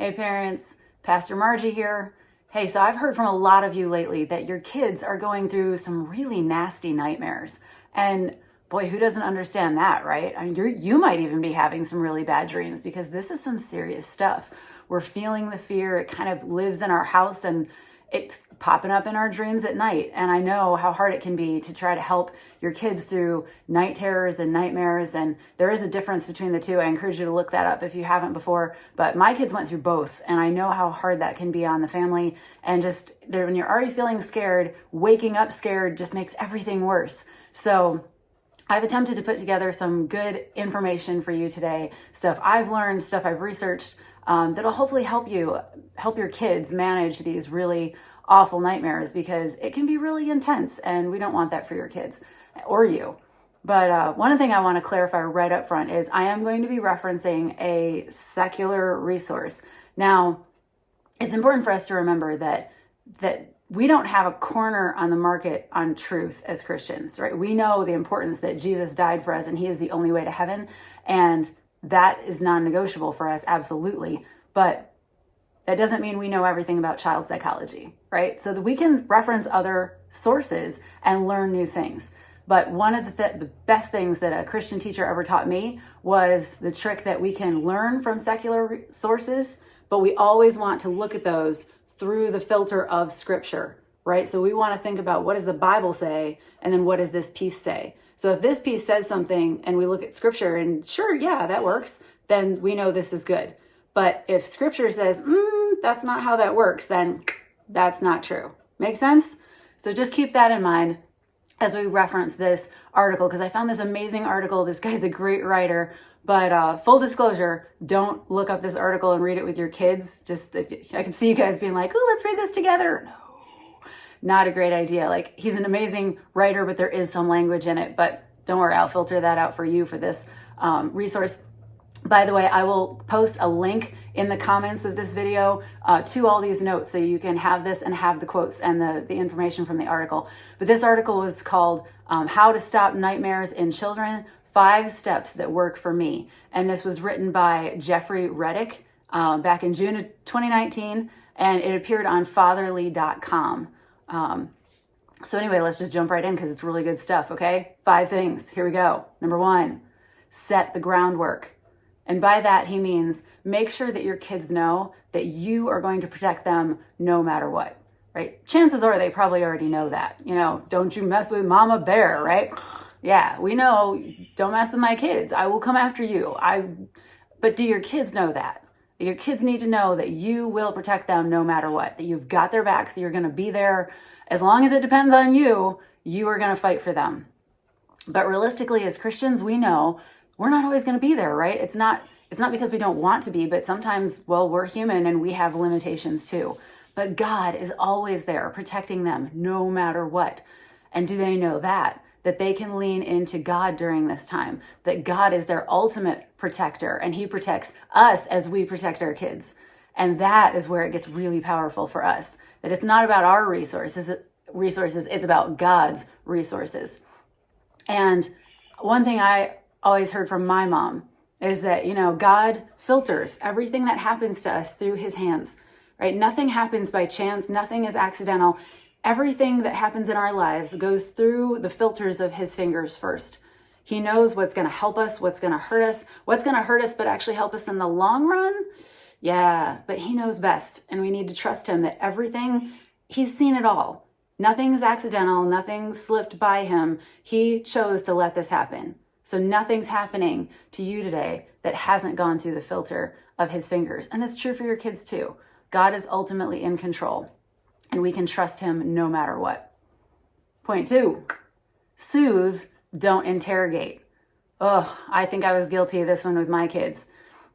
Hey parents, Pastor Margie here. Hey, so I've heard from a lot of you lately that your kids are going through some really nasty nightmares. And boy, who doesn't understand that, right? I mean, you might even be having some really bad dreams because this is some serious stuff. We're feeling the fear. It kind of lives in our house and it's popping up in our dreams at night. And I know how hard it can be to try to help your kids through night terrors and nightmares. And there is a difference between the two. I encourage you to look that up if you haven't before. But my kids went through both. And I know how hard that can be on the family. And just when you're already feeling scared, waking up scared just makes everything worse. So I've attempted to put together some good information for you today. Stuff I've learned, stuff I've researched, that'll hopefully help your kids manage these really awful nightmares, because it can be really intense and we don't want that for your kids or you. But one thing I want to clarify right up front is I am going to be referencing a secular resource. Now, it's important for us to remember that we don't have a corner on the market on truth as Christians, right? We know the importance that Jesus died for us and he is the only way to heaven. And that is non-negotiable for us, absolutely. But that doesn't mean we know everything about child psychology, right? So that we can reference other sources and learn new things. But one of the best things that a Christian teacher ever taught me was the trick that we can learn from secular sources, but we always want to look at those through the filter of Scripture, right? So we want to think about, what does the Bible say? And then what does this piece say? So if this piece says something and we look at Scripture and sure, yeah, that works, then we know this is good. But if Scripture says, that's not how that works, then that's not true. Make sense? So just keep that in mind as we reference this article, because I found this amazing article. This guy's a great writer. But full disclosure, don't look up this article and read it with your kids. I can see you guys being like, oh, let's read this together. No, not a great idea. Like, he's an amazing writer, but there is some language in it. But don't worry, I'll filter that out for you for this resource. By the way, I will post a link in the comments of this video to all these notes so you can have this and have the quotes and the information from the article. But this article was called How to Stop Nightmares in Children, 5 Steps That Work for Me. And this was written by Jeffrey Reddick back in June of 2019, and it appeared on fatherly.com. So anyway, let's just jump right in because it's really good stuff, okay? 5 things. Here we go. Number 1, set the groundwork. And by that, he means make sure that your kids know that you are going to protect them no matter what, right? Chances are they probably already know that. Don't you mess with Mama Bear, right? Yeah, we know, don't mess with my kids. I will come after you. But do your kids know that? Your kids need to know that you will protect them no matter what, that you've got their back, so you're going to be there. As long as it depends on you, you are going to fight for them. But realistically, as Christians, we know we're not always going to be there, right? It's not because we don't want to be, but sometimes, well, we're human and we have limitations too. But God is always there protecting them no matter what. And do they know that they can lean into God during this time, that God is their ultimate protector and he protects us as we protect our kids. And that is where it gets really powerful for us, that it's not about our resources, it's about God's resources. And one thing I always heard from my mom is that, God filters everything that happens to us through his hands, right? Nothing happens by chance. Nothing is accidental. Everything that happens in our lives goes through the filters of his fingers first. He knows what's going to help us, what's going to hurt us, but actually help us in the long run. Yeah, but he knows best. And we need to trust him that everything, he's seen it all. Nothing's accidental. Nothing slipped by him. He chose to let this happen. So nothing's happening to you today that hasn't gone through the filter of his fingers. And it's true for your kids too. God is ultimately in control and we can trust him no matter what. Point 2, soothe, don't interrogate. Oh, I think I was guilty of this one with my kids.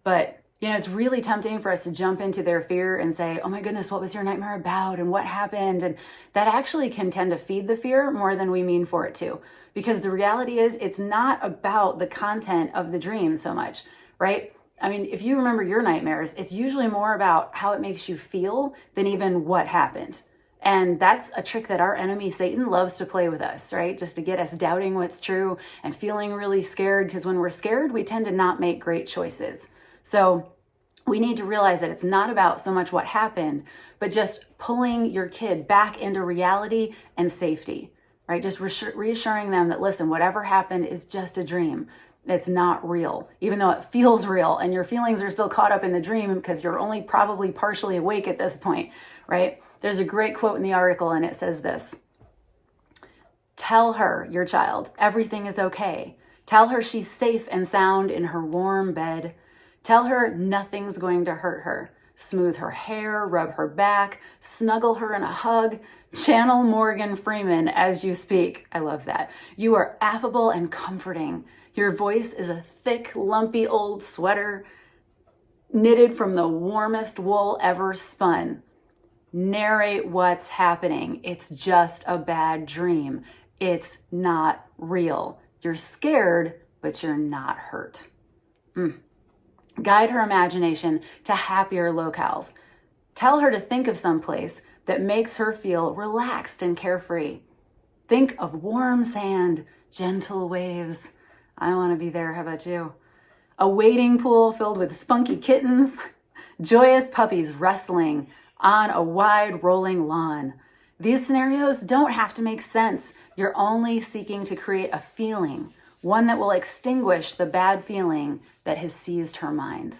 But, it's really tempting for us to jump into their fear and say, oh my goodness, what was your nightmare about? And what happened? And that actually can tend to feed the fear more than we mean for it to. Because the reality is, it's not about the content of the dream so much, right? I mean, if you remember your nightmares, it's usually more about how it makes you feel than even what happened. And that's a trick that our enemy, Satan, loves to play with us, right? Just to get us doubting what's true and feeling really scared. Because when we're scared, we tend to not make great choices. So we need to realize that it's not about so much what happened, but just pulling your kid back into reality and safety, right? Just reassuring them that, listen, whatever happened is just a dream. It's not real, even though it feels real and your feelings are still caught up in the dream because you're only probably partially awake at this point, right? There's a great quote in the article and it says this: tell her, your child, everything is okay. Tell her she's safe and sound in her warm bed. Tell her nothing's going to hurt her. Smooth her hair, rub her back, snuggle her in a hug. Channel Morgan Freeman as you speak. I love that. You are affable and comforting. Your voice is a thick, lumpy old sweater knitted from the warmest wool ever spun. Narrate what's happening. It's just a bad dream. It's not real. You're scared, but you're not hurt. Guide her imagination to happier locales. Tell her to think of some place that makes her feel relaxed and carefree. Think of warm sand, gentle waves. I want to be there. How about you? A wading pool filled with spunky kittens, joyous puppies wrestling on a wide rolling lawn. These scenarios don't have to make sense. You're only seeking to create a feeling, one that will extinguish the bad feeling that has seized her mind.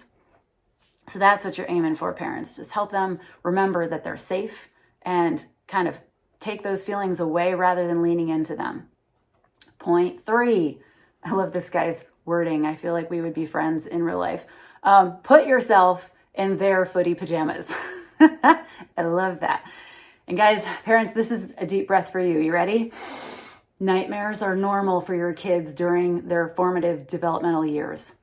So that's what you're aiming for, parents. Just help them remember that they're safe and kind of take those feelings away rather than leaning into them. Point 3. I love this guy's wording. I feel like we would be friends in real life. Put yourself in their footy pajamas. I love that. And guys, parents, this is a deep breath for you. You ready? Nightmares are normal for your kids during their formative developmental years.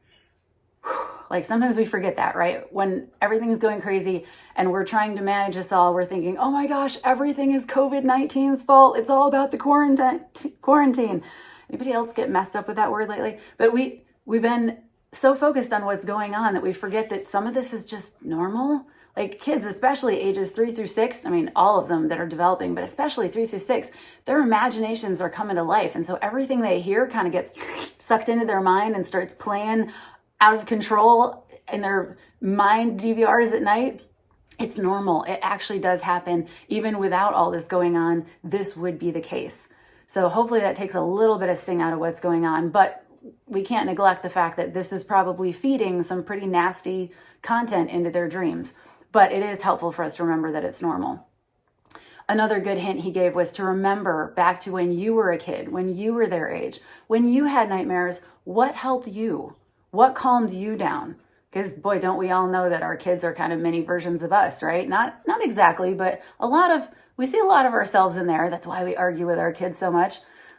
Like sometimes we forget that, right? When everything's going crazy and we're trying to manage this all, we're thinking, oh my gosh, everything is COVID-19's fault. It's all about the quarantine. Anybody else get messed up with that word lately? But we've been so focused on what's going on that we forget that some of this is just normal. Like kids, especially ages 3 through 6, I mean, all of them that are developing, but especially 3 through 6, their imaginations are coming to life. And so everything they hear kind of gets sucked into their mind and starts playing out of control in their mind DVRs at night. It's normal. It actually does happen. Even without all this going on, this would be the case. So hopefully that takes a little bit of sting out of what's going on, but we can't neglect the fact that this is probably feeding some pretty nasty content into their dreams. But it is helpful for us to remember that it's normal. Another good hint he gave was to remember back to when you were a kid, when you were their age, when you had nightmares, what helped you? What calmed you down? Because boy, don't we all know that our kids are kind of mini versions of us, right? Not exactly, but we see a lot of ourselves in there. That's why we argue with our kids so much.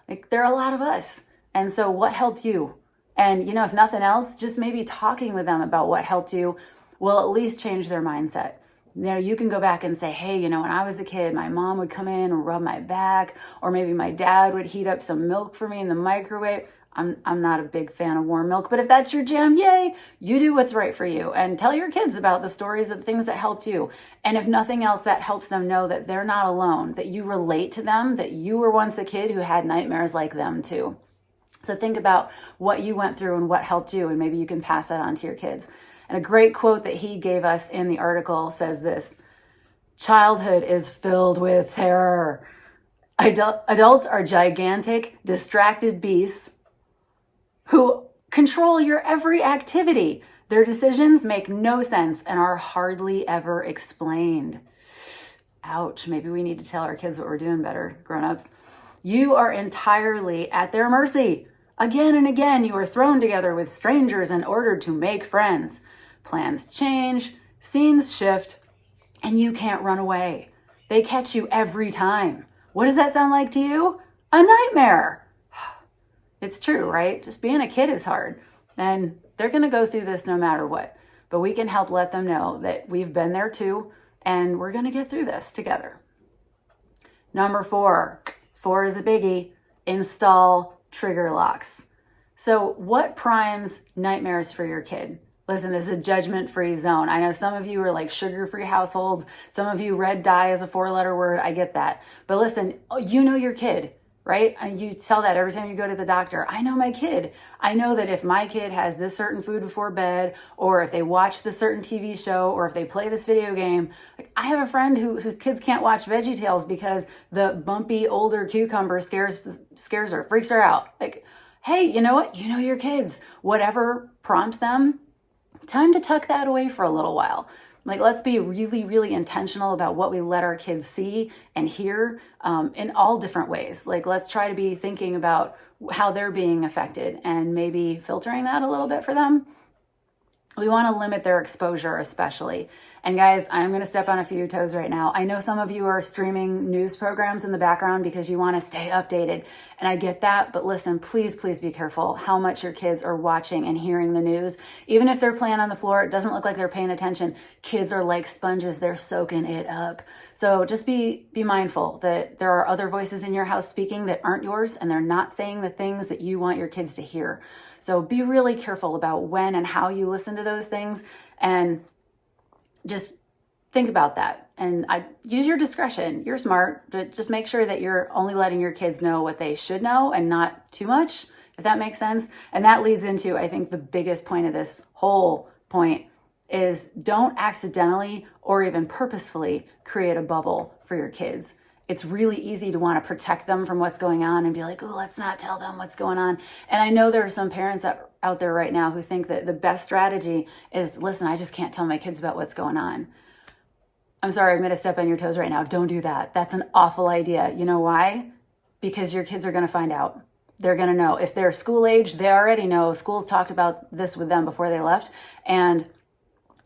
Like there are a lot of us. And so what helped you? And if nothing else, just maybe talking with them about what helped you will at least change their mindset. You can go back and say, hey, when I was a kid, my mom would come in and rub my back, or maybe my dad would heat up some milk for me in the microwave. I'm not a big fan of warm milk, but if that's your jam, yay, you do what's right for you and tell your kids about the stories of things that helped you. And if nothing else, that helps them know that they're not alone, that you relate to them, that you were once a kid who had nightmares like them too. So think about what you went through and what helped you, and maybe you can pass that on to your kids. And a great quote that he gave us in the article says this: childhood is filled with terror. Adults are gigantic, distracted beasts who control your every activity. Their decisions make no sense and are hardly ever explained. Ouch, maybe we need to tell our kids what we're doing better, grown-ups. You are entirely at their mercy. Again and again, you are thrown together with strangers and ordered to make friends. Plans change, scenes shift, and you can't run away. They catch you every time. What does that sound like to you? A nightmare. It's true, right? Just being a kid is hard, and they're going to go through this no matter what. But we can help let them know that we've been there too, and we're going to get through this together. Number 4 is a biggie. Install trigger locks. So what primes nightmares for your kid? Listen, this is a judgment-free zone. I know some of you are like sugar-free households. Some of you red dye is a 4-letter word. I get that. But listen, you know your kid. right? And you tell that every time you go to the doctor. I know my kid. I know that if my kid has this certain food before bed, or if they watch this certain TV show, or if they play this video game, like I have a friend whose kids can't watch VeggieTales because the bumpy older cucumber scares her, freaks her out. Like, hey, you know what? You know your kids. Whatever prompts them, time to tuck that away for a little while. Like, let's be really, really intentional about what we let our kids see and hear in all different ways. Like, let's try to be thinking about how they're being affected and maybe filtering that a little bit for them. We want to limit their exposure, especially. And guys, I'm going to step on a few toes right now. I know some of you are streaming news programs in the background because you want to stay updated. And I get that. But listen, please, please be careful how much your kids are watching and hearing the news. Even if they're playing on the floor, it doesn't look like they're paying attention. Kids are like sponges. They're soaking it up. So just be mindful that there are other voices in your house speaking that aren't yours, and they're not saying the things that you want your kids to hear. So be really careful about when and how you listen to those things, and just think about that. And use your discretion. You're smart, but just make sure that you're only letting your kids know what they should know and not too much, if that makes sense. And that leads into, I think, the biggest point of this whole point is don't accidentally or even purposefully create a bubble for your kids. It's really easy to want to protect them from what's going on and be like, oh, let's not tell them what's going on. And I know there are some parents out there right now who think that the best strategy is, listen, I just can't tell my kids about what's going on. I'm sorry, I'm going to step on your toes right now. Don't do that. That's an awful idea. You know why? Because your kids are going to find out. They're going to know. If they're school age, they already know. Schools talked about this with them before they left. And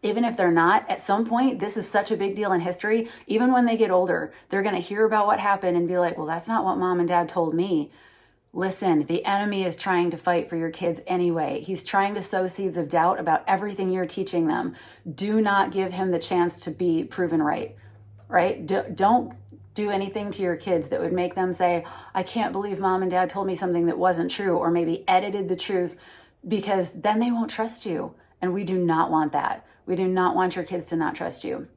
even if they're not, at some point, this is such a big deal in history. Even when they get older, they're going to hear about what happened and be like, well, that's not what mom and dad told me. Listen, the enemy is trying to fight for your kids anyway. He's trying to sow seeds of doubt about everything you're teaching them. Do not give him the chance to be proven right? Don't do anything to your kids that would make them say, I can't believe mom and dad told me something that wasn't true, or maybe edited the truth, because then they won't trust you. And we do not want that. We do not want your kids to not trust you.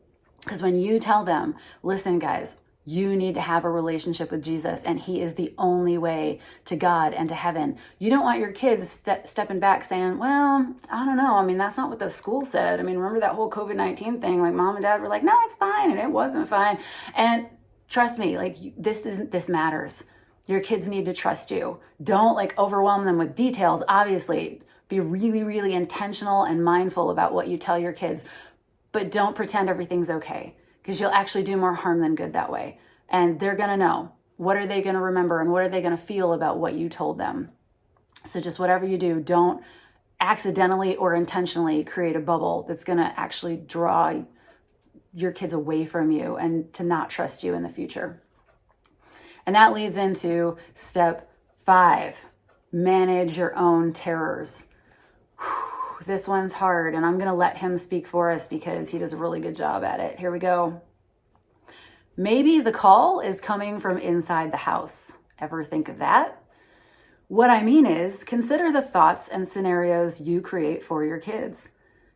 Because when you tell them, listen, guys, you need to have a relationship with Jesus, and he is the only way to God and to heaven. You don't want your kids stepping back saying, well, I don't know. I mean, that's not what the school said. I mean, remember that whole COVID-19 thing? Like mom and dad were like, no, it's fine. And it wasn't fine. And trust me, like this matters. Your kids need to trust you. Don't like overwhelm them with details. Obviously, be really, really intentional and mindful about what you tell your kids, but don't pretend everything's okay, because you'll actually do more harm than good that way. And they're going to know. What are they going to remember, and what are they going to feel about what you told them? So just whatever you do, don't accidentally or intentionally create a bubble that's going to actually draw your kids away from you and to not trust you in the future. And that leads into step 5, manage your own terrors. This one's hard, and I'm going to let him speak for us because he does a really good job at it. Here we go. Maybe the call is coming from inside the house. Ever think of that? What I mean is, consider the thoughts and scenarios you create for your kids.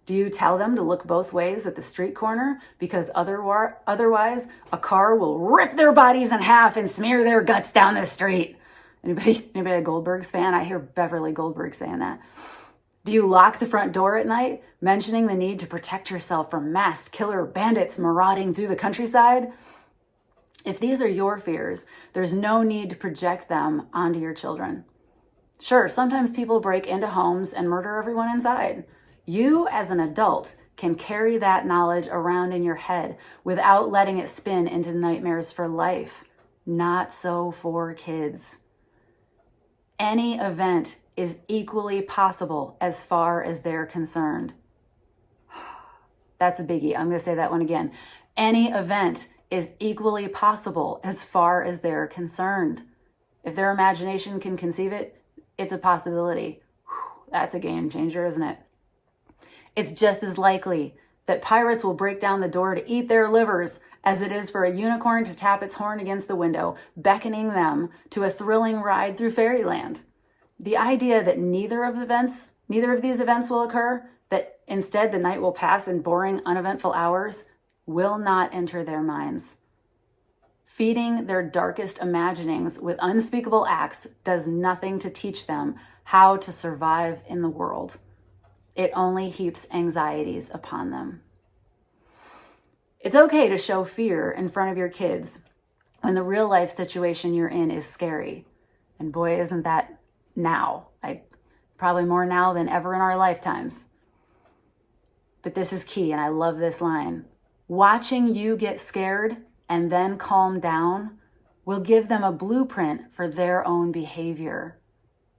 Do you tell them to look both ways at the street corner because otherwise a car will rip their bodies in half and smear their guts down the street? Anybody a Goldbergs fan? I hear Beverly Goldberg saying that. Do you lock the front door at night, mentioning the need to protect yourself from masked killer bandits marauding through the countryside? If these are your fears, there's no need to project them onto your children. Sure, sometimes people break into homes and murder everyone inside. You, as an adult, can carry that knowledge around in your head without letting it spin into nightmares for life. Not so for kids. Any event is equally possible as far as they're concerned. That's a biggie. I'm going to say that one again. Any event is equally possible as far as they're concerned. If their imagination can conceive it, it's a possibility. That's a game changer, isn't it? It's just as likely that pirates will break down the door to eat their livers as it is for a unicorn to tap its horn against the window, beckoning them to a thrilling ride through fairyland. The idea that neither of these events will occur, that instead the night will pass in boring, uneventful hours, will not enter their minds. Feeding their darkest imaginings with unspeakable acts does nothing to teach them how to survive in the world. It only heaps anxieties upon them. It's okay to show fear in front of your kids when the real life situation you're in is scary. And boy, isn't that now. Probably more now than ever in our lifetimes. But this is key, and I love this line. Watching you get scared and then calm down will give them a blueprint for their own behavior.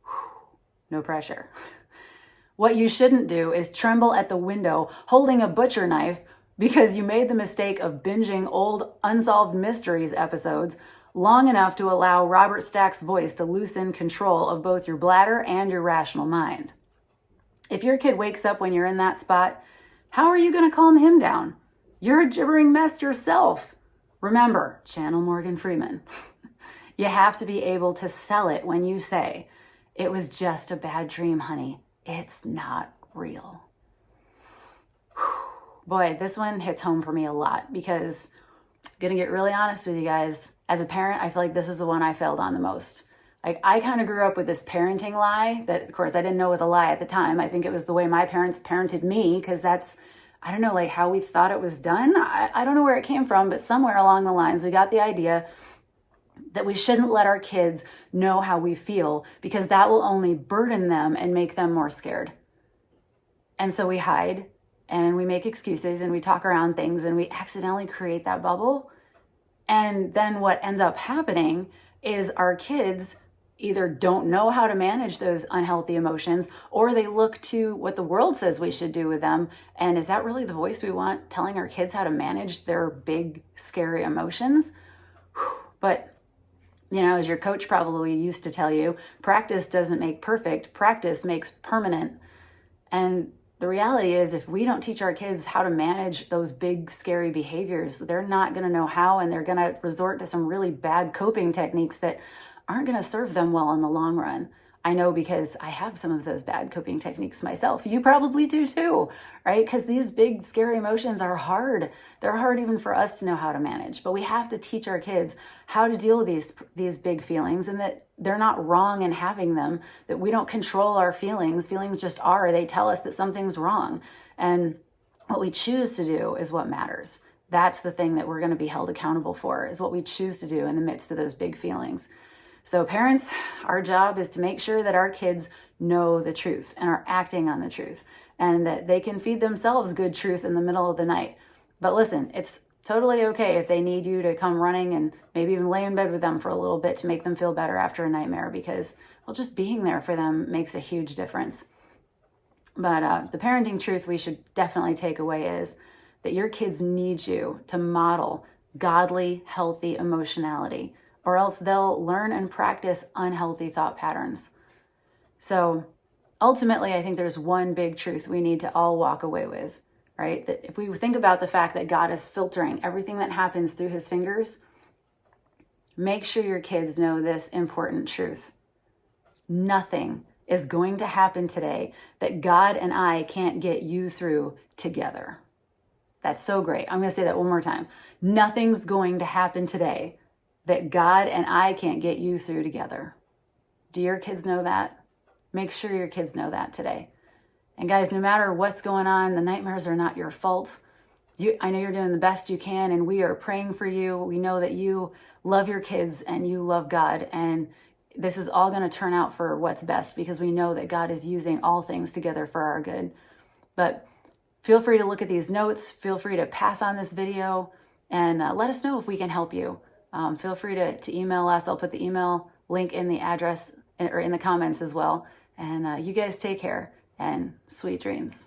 Whew, no pressure. What you shouldn't do is tremble at the window holding a butcher knife because you made the mistake of binging old Unsolved Mysteries episodes long enough to allow Robert Stack's voice to loosen control of both your bladder and your rational mind. If your kid wakes up when you're in that spot, how are you going to calm him down? You're a gibbering mess yourself. Remember, channel Morgan Freeman. You have to be able to sell it when you say, it was just a bad dream, honey. It's not real. Boy, this one hits home for me a lot because I'm going to get really honest with you guys. As a parent, I feel like this is the one I failed on the most. Like, I kind of grew up with this parenting lie that, of course, I didn't know was a lie at the time. I think it was the way my parents parented me because that's, I don't know, like how we thought it was done. I don't know where it came from, but somewhere along the lines, we got the idea that we shouldn't let our kids know how we feel because that will only burden them and make them more scared. And so we hide and we make excuses and we talk around things and we accidentally create that bubble. And then what ends up happening is our kids either don't know how to manage those unhealthy emotions or they look to what the world says we should do with them. And is that really the voice we want telling our kids how to manage their big, scary emotions? But, you know, as your coach probably used to tell you, practice doesn't make perfect, practice makes permanent. And the reality is if we don't teach our kids how to manage those big, scary behaviors, they're not going to know how, and they're going to resort to some really bad coping techniques that aren't going to serve them well in the long run. I know because I have some of those bad coping techniques myself. You probably do too, right? Because these big, scary emotions are hard. They're hard even for us to know how to manage. But we have to teach our kids how to deal with these big feelings and that they're not wrong in having them, that we don't control our feelings. Feelings just are. They tell us that something's wrong. And what we choose to do is what matters. That's the thing that we're going to be held accountable for, is what we choose to do in the midst of those big feelings. So parents, our job is to make sure that our kids know the truth and are acting on the truth and that they can feed themselves good truth in the middle of the night. But listen, it's totally okay if they need you to come running and maybe even lay in bed with them for a little bit to make them feel better after a nightmare because, well, just being there for them makes a huge difference. But the parenting truth we should definitely take away is that your kids need you to model godly, healthy emotionality, or else they'll learn and practice unhealthy thought patterns. So ultimately, I think there's one big truth we need to all walk away with, right? That if we think about the fact that God is filtering everything that happens through his fingers, make sure your kids know this important truth. Nothing is going to happen today that God and I can't get you through together. That's so great. I'm going to say that one more time. Nothing's going to happen today that God and I can't get you through together. Do your kids know that? Make sure your kids know that today. And guys, no matter what's going on, the nightmares are not your fault. I know you're doing the best you can, and we are praying for you. We know that you love your kids and you love God, and this is all going to turn out for what's best because we know that God is using all things together for our good. But feel free to look at these notes. Feel free to pass on this video and let us know if we can help you. Feel free to email us. I'll put the email link in the address or in the comments as well. And you guys take care and sweet dreams.